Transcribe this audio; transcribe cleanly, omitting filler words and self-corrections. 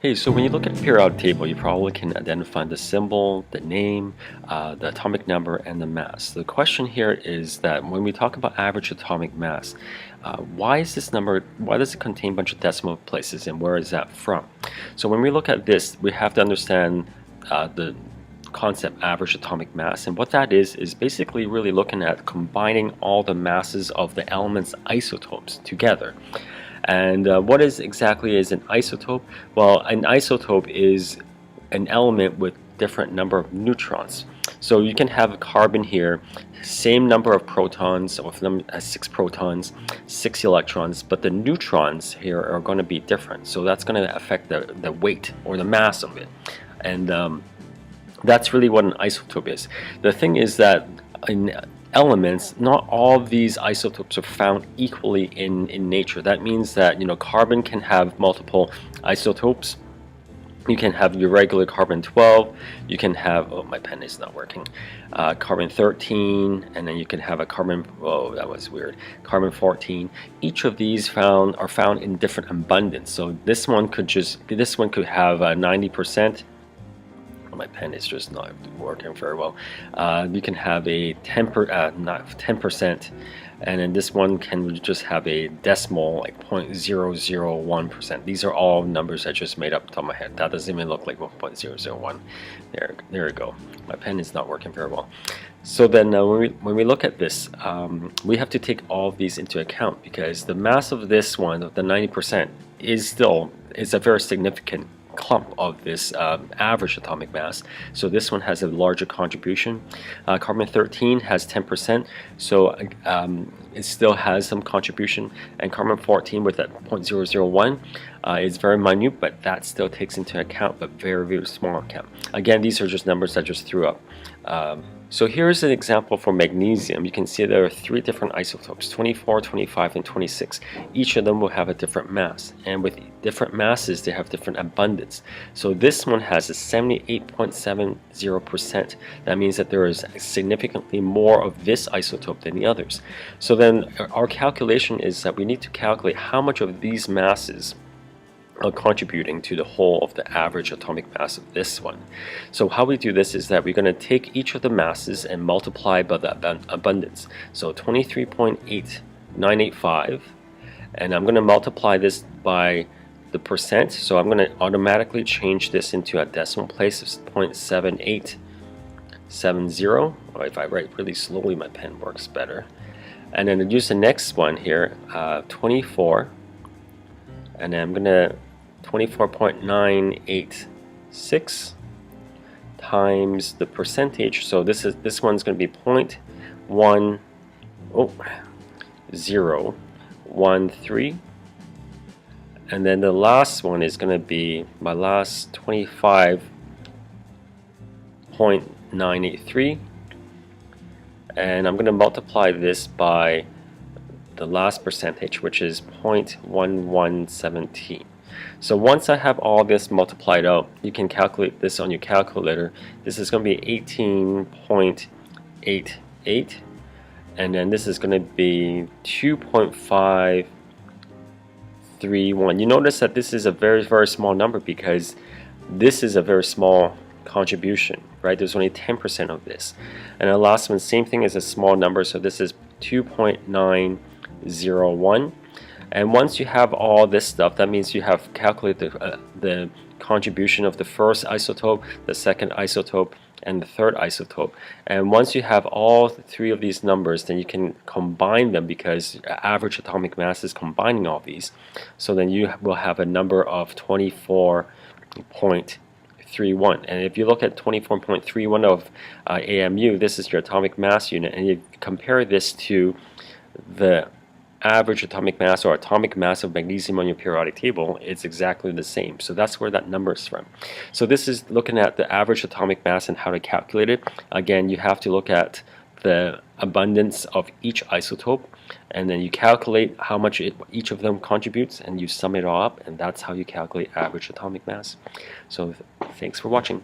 Hey, so when you look at a periodic table, you probably can identify the symbol, the name, the atomic number, and the mass. The question here is that when we talk about average atomic mass, why is this number, why does it contain a bunch of decimal places, and where is that from? So when we look at this, we have to understand the concept average atomic mass, and what that is basically really looking at combining all the masses of the elements isotopes together. And what exactly is an isotope? Well, an isotope is an element with different number of neutrons. So you can have a carbon here, same number of protons, or them has 6 protons, 6 electrons, but the neutrons here are going to be different. So that's going to affect the weight or the mass of it. And that's really what an isotope is. The thing is that in elements, not all of these isotopes are found equally in nature. That means that, carbon can have multiple isotopes. You can have your regular carbon-12, you can have, oh, my pen is not working, carbon-13, and then you can have a carbon, oh, that was weird, carbon-14. Each of these are found in different abundance. So this one could have 90%. My pen is just not working very well. You can have a 10%, and then this one can just have a decimal, like 0.001%. These are all numbers I just made up top of my head. That doesn't even look like 1.001. There we go. My pen is not working very well. So then when we look at this, we have to take all of these into account, because the mass of this one, the 90%, is a very significant clump of this average atomic mass. So this one has a larger contribution. Carbon-13 has 10%, so it still has some contribution, and carbon-14 with that 0.001 is very minute, but that still takes into account, but very, very small account. Again, these are just numbers I just threw up. So here's an example for magnesium. You can see there are 3 different isotopes, 24, 25, and 26. Each of them will have a different mass, and with different masses they have different abundance. So this one has a 78.70%. That means that there is significantly more of this isotope than the others. So then our calculation is that we need to calculate how much of these masses are contributing to the whole of the average atomic mass of this one. So how we do this is that we're going to take each of the masses and multiply by the abundance. So 23.8985, and I'm going to multiply this by the percent. So I'm going to automatically change this into a decimal place of 0.7870. Or if I write really slowly, my pen works better. And then use the next one here, 24, and then I'm going to 24.986 times the percentage. So this one's going to be 0.1013, and then the last one is going to be my last 25.983, and I'm going to multiply this by the last percentage, which is 0.1117. So once I have all this multiplied out, you can calculate this on your calculator. This is going to be 18.88, and then this is going to be 2.531. You notice that this is a very, very small number, because this is a very small contribution, right? There's only 10% of this. And the last one, same thing, is a small number, so this is 2.901. And once you have all this stuff, that means you have calculated the contribution of the first isotope, the second isotope, and the third isotope. And once you have all 3 of these numbers, then you can combine them, because average atomic mass is combining all these. So then you will have a number of 24.31. And if you look at 24.31 of AMU, this is your atomic mass unit, and you compare this to the average atomic mass or atomic mass of magnesium on your periodic table, it's exactly the same. So that's where that number is from. So this is looking at the average atomic mass and how to calculate it. Again, you have to look at the abundance of each isotope, and then you calculate how much each of them contributes, and you sum it all up, and that's how you calculate average atomic mass. So thanks for watching.